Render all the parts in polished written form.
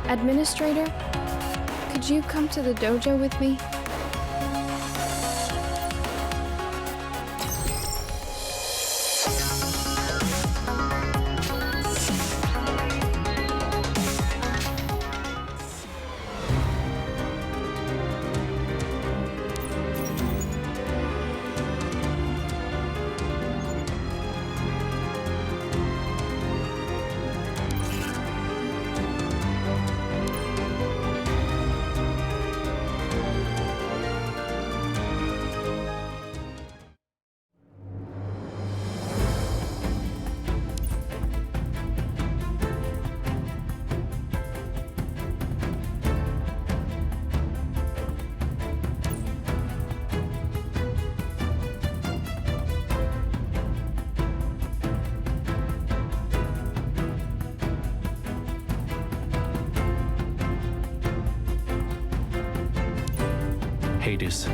Administrator, could you come to the dojo with me? Hades,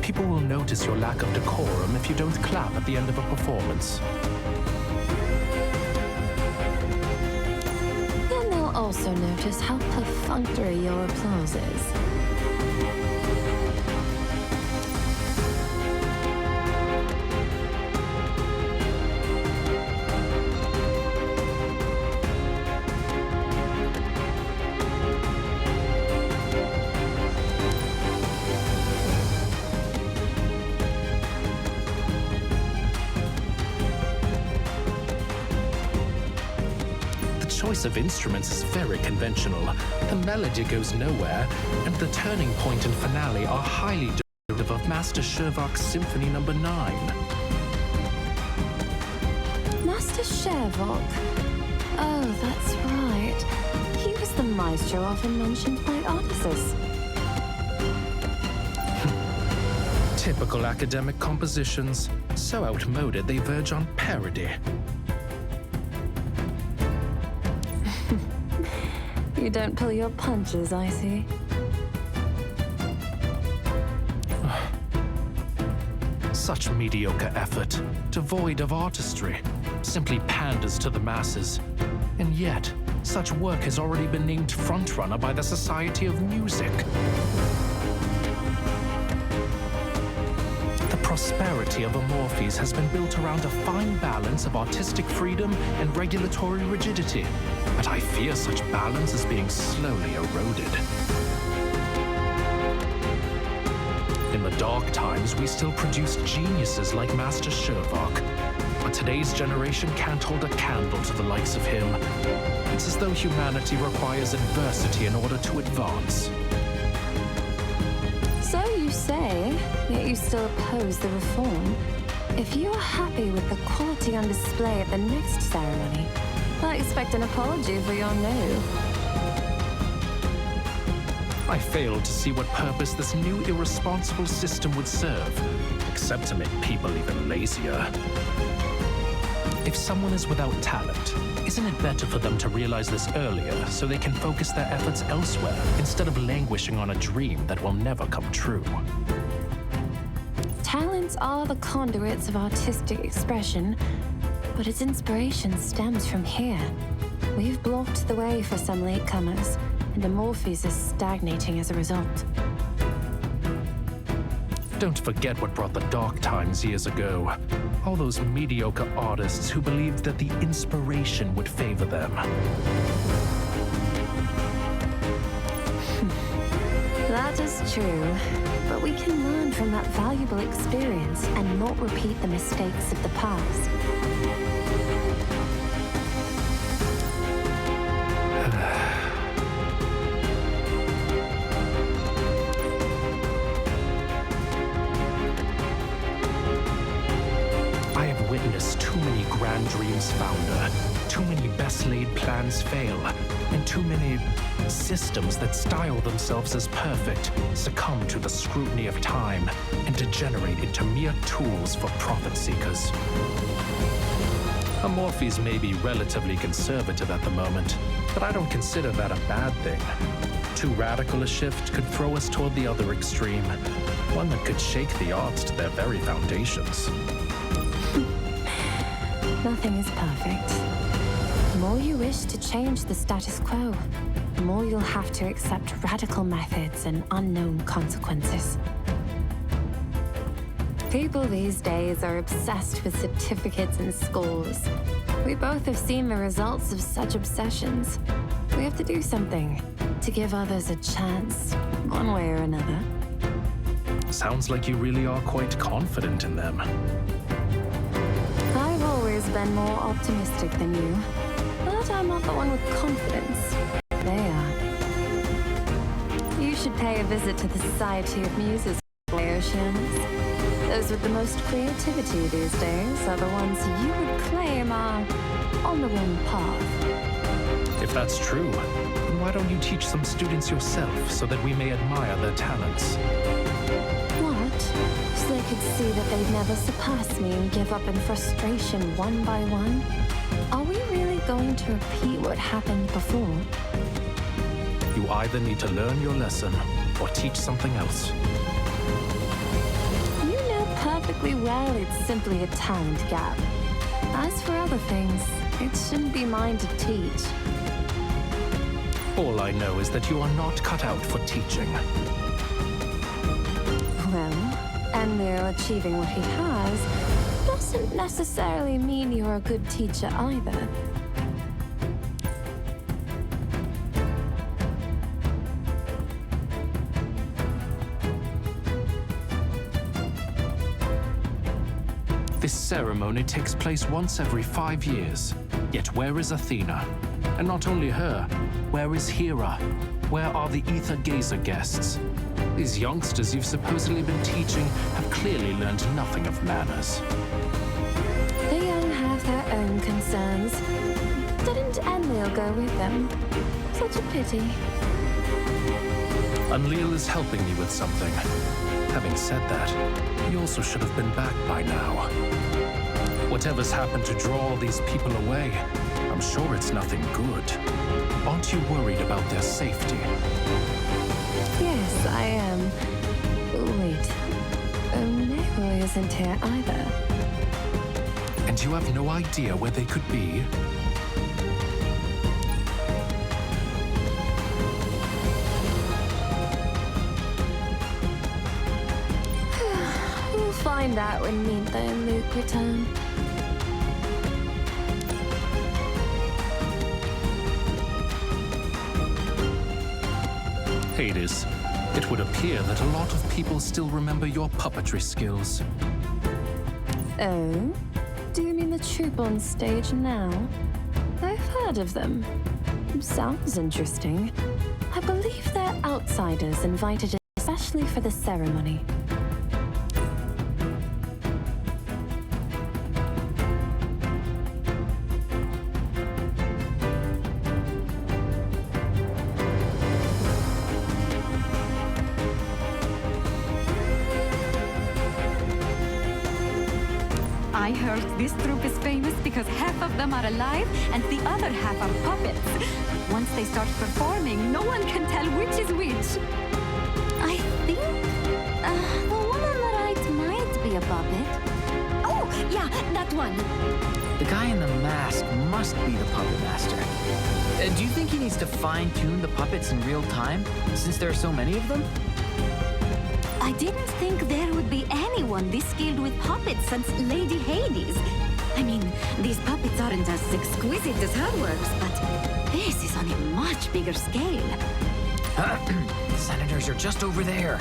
people will notice your lack of decorum if you don't clap at the end of a performance. Then they'll also notice how perfunctory your applause is. The choice of instruments is very conventional. The melody goes nowhere, and the turning point and finale are highly derivative of Master Shervok's Symphony No. 9. Master Shervok? Oh, that's right. He was the maestro often mentioned by artists. Typical academic compositions, so outmoded they verge on parody. You don't pull your punches, I see. Such mediocre effort, devoid of artistry, simply panders to the masses. And yet, such work has already been named frontrunner by the Society of Music. The prosperity of Amorphes has been built around a fine balance of artistic freedom and regulatory rigidity. But I fear such balance is being slowly eroded. In the dark times, we still produced geniuses like Master Shervok. But today's generation can't hold a candle to the likes of him. It's as though humanity requires adversity in order to advance. So you say, yet you still oppose the reform. If you are happy with the quality on display at the next ceremony, I expect an apology for your no. I fail to see what purpose this new irresponsible system would serve, except to make people even lazier. If someone is without talent, isn't it better for them to realize this earlier so they can focus their efforts elsewhere instead of languishing on a dream that will never come true? Talents are the conduits of artistic expression, but its inspiration stems from here. We've blocked the way for some latecomers, and Amorphes is stagnating as a result. Don't forget what brought the dark times years ago. All those mediocre artists who believed that the inspiration would favor them. That is true, but we can learn from that valuable experience and not repeat the mistakes of the past. Too many grand dreams founder, too many best-laid plans fail, and too many systems that style themselves as perfect succumb to the scrutiny of time and degenerate into mere tools for profit seekers. Amorphes may be relatively conservative at the moment, but I don't consider that a bad thing. Too radical a shift could throw us toward the other extreme, one that could shake the arts to their very foundations. Nothing is perfect. The more you wish to change the status quo, the more you'll have to accept radical methods and unknown consequences. People these days are obsessed with certificates and scores. We both have seen the results of such obsessions. We have to do something to give others a chance, one way or another. Sounds like you really are quite confident in them. I've always been more optimistic than you, but I'm not the one with confidence. They are. You should pay a visit to the Society of Muses, Oceans. Those with the most creativity these days are the ones you would claim are on the wrong path. If that's true, then why don't you teach some students yourself so that we may admire their talents? What? So they could see that they'd never surpass me and give up in frustration one by one? Are we really going to repeat what happened before? You either need to learn your lesson or teach something else. You know perfectly well it's simply a talent gap. As for other things, it shouldn't be mine to teach. All I know is that you are not cut out for teaching. Well, Enlil achieving what he has doesn't necessarily mean you're a good teacher either. This ceremony takes place once every 5 years. Yet where is Athena? And not only her, where is Hera? Where are the AETHER GAZER guests? These youngsters you've supposedly been teaching have clearly learned nothing of manners. The young have their own concerns. Didn't Enlil go with them? Such a pity. Enlil is helping me with something. Having said that, he also should have been back by now. Whatever's happened to draw all these people away, I'm sure it's nothing good. Aren't you worried about their safety? Yes, I am. Wait. Nehru isn't here either. And you have no idea where they could be? We'll find out when Mintha and Luke return. Hades, it would appear that a lot of people still remember your puppetry skills. Oh? Do you mean the troupe on stage now? I've heard of them. Sounds interesting. I believe they're outsiders invited especially for the ceremony. I heard this troupe is famous because half of them are alive and the other half are puppets. Once they start performing, no one can tell which is which. I think the one on the right might be a puppet. Oh, yeah, that one. The guy in the mask must be the puppet master. Do you think he needs to fine-tune the puppets in real time, since there are so many of them? I didn't think there would be anyone this skilled with puppets since Lady Hades. I mean, these puppets aren't as exquisite as her works, but this is on a much bigger scale. The senators are just over there.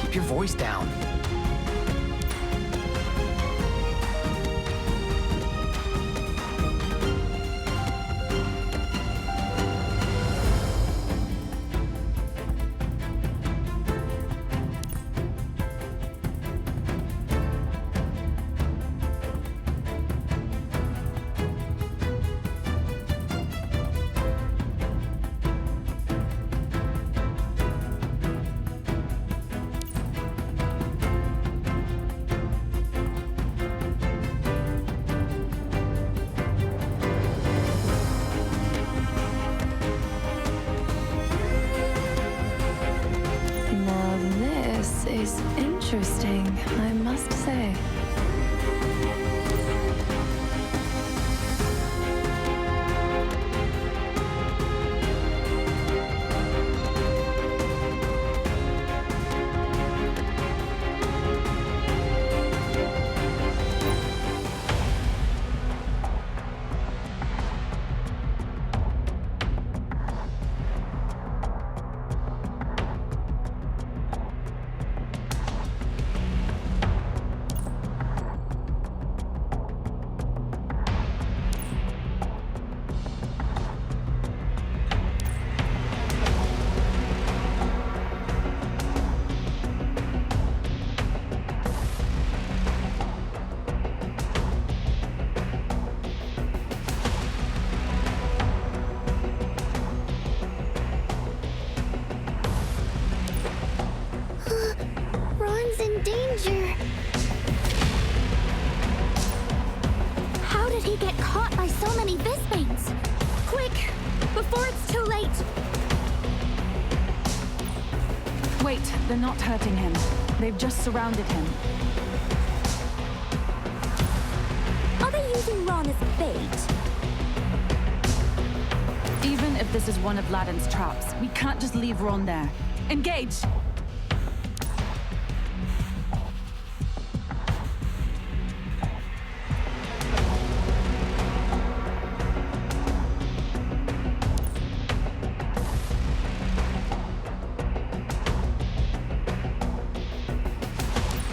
Keep your voice down. before it's too late! Wait, they're not hurting him. They've just surrounded him. Are they using Ron as bait? Even if this is one of Ladin's traps, we can't just leave Ron there. Engage!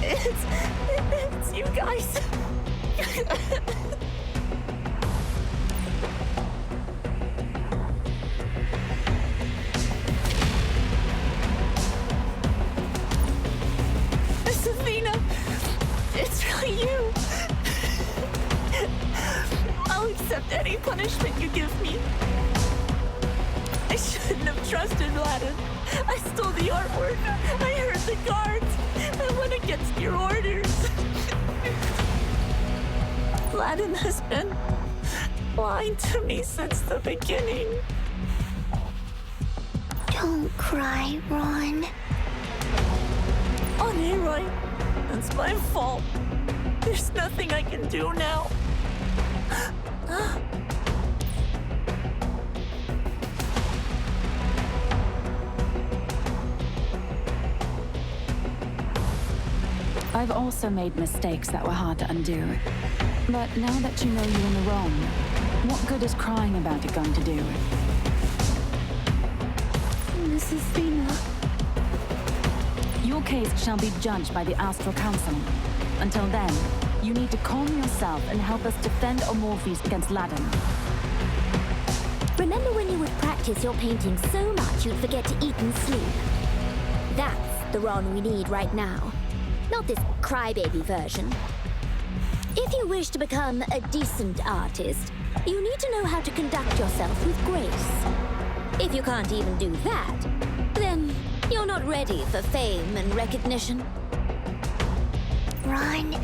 It's you guys. Sephirah, it's really you. I'll accept any punishment you give me. I shouldn't have trusted Ladin. I stole the artwork. I hurt the guards. I went against your orders. Ladin has been lying to me since the beginning. Don't cry, Ron. On Aloy, it's my fault. There's nothing I can do now. I've also made mistakes that were hard to undo. But now that you know you're in the wrong, what good is crying about it going to do? Sephirah. Your case shall be judged by the Astral Council. Until then, you need to calm yourself and help us defend Omorphes against Ladin. Remember when you would practice your painting so much you'd forget to eat and sleep? That's the Ron we need right now. Not this crybaby version. If you wish to become a decent artist, you need to know how to conduct yourself with grace. If you can't even do that, then you're not ready for fame and recognition. Ron,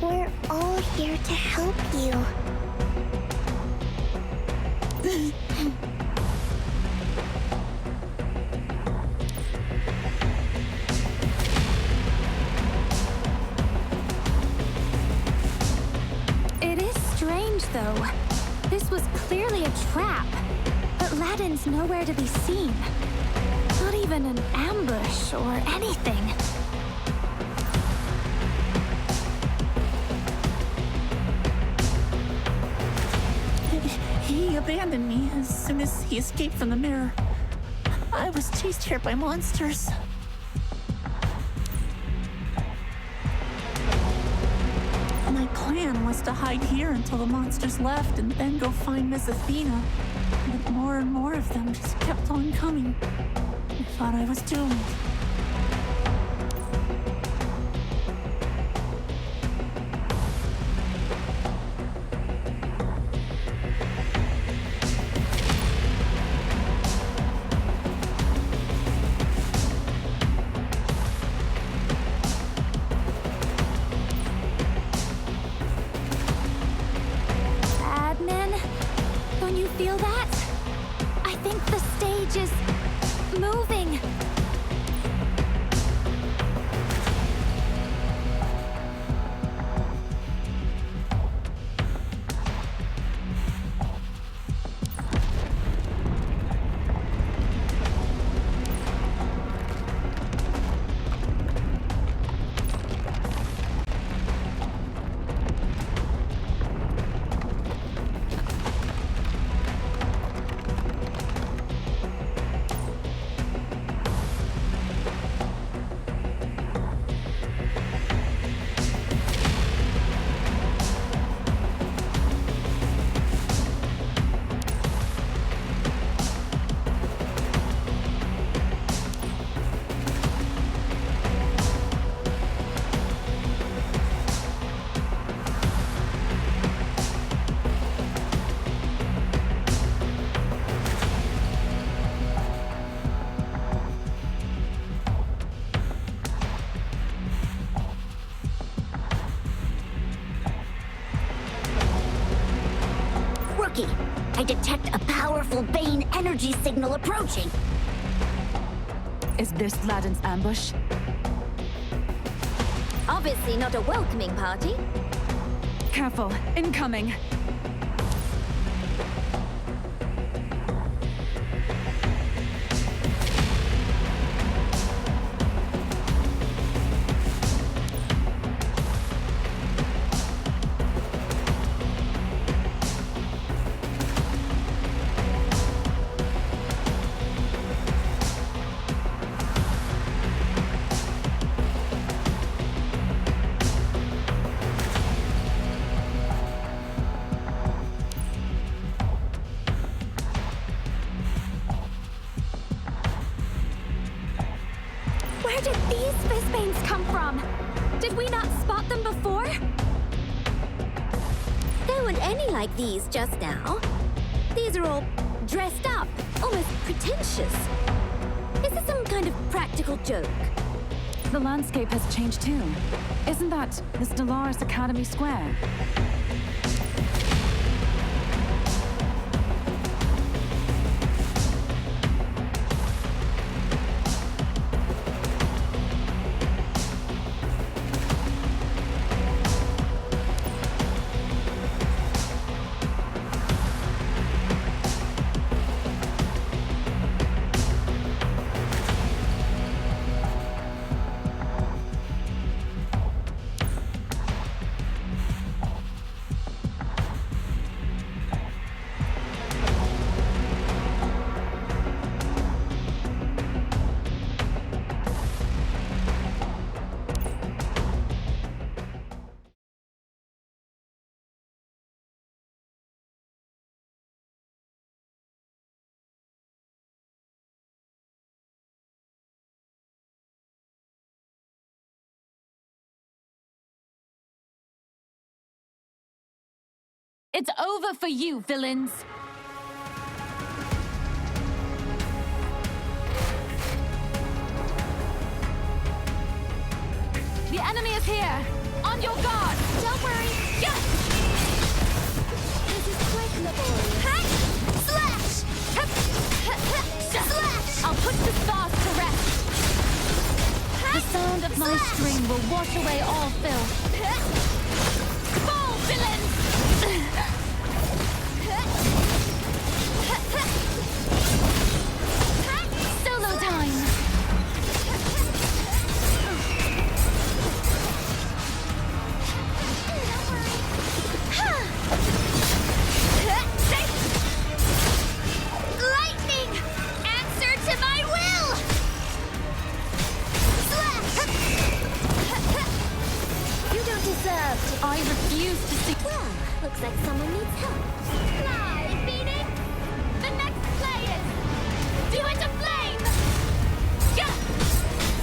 we're all here to help you. It is strange, though. This was clearly a trap, but Ladin's nowhere to be seen. Not even an ambush or anything. He abandoned me as soon as he escaped from the mirror. I was chased here by monsters. My plan was to hide here until the monsters left and then go find Miss Athena. But more and more of them just kept on coming. I thought I was doomed. Admin, don't you feel that? I think the stage is moving. I detect a power powerful Bane energy signal approaching. Is this Ladin's ambush? Obviously not a welcoming party. Careful, incoming. Where did these Visbanes come from? Did we not spot them before? There weren't any like these just now. These are all dressed up, almost pretentious. Is this some kind of practical joke? The landscape has changed too. Isn't that the Stellaris Academy Square? It's over for you, villains! The enemy is here! On your guard! Don't worry. Yes! This is quite laborious. Slash! Slash! I'll put the stars to rest! The sound of my string will wash away all filth. Fall, villains! Solo time! Lightning! Answer to my will! Slash! You don't deserve to... I refuse to see... Well, looks like someone needs help. Fly, Phoenix! The next players! Do it aflame! Yeah!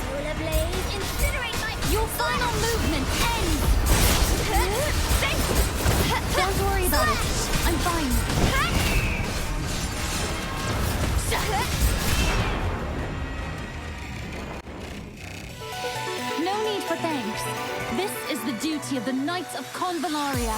Solar blaze, incinerate my... Your final movement ends! Don't worry about it. I'm fine. No need for thanks. This is the duty of the Knights of Convallaria.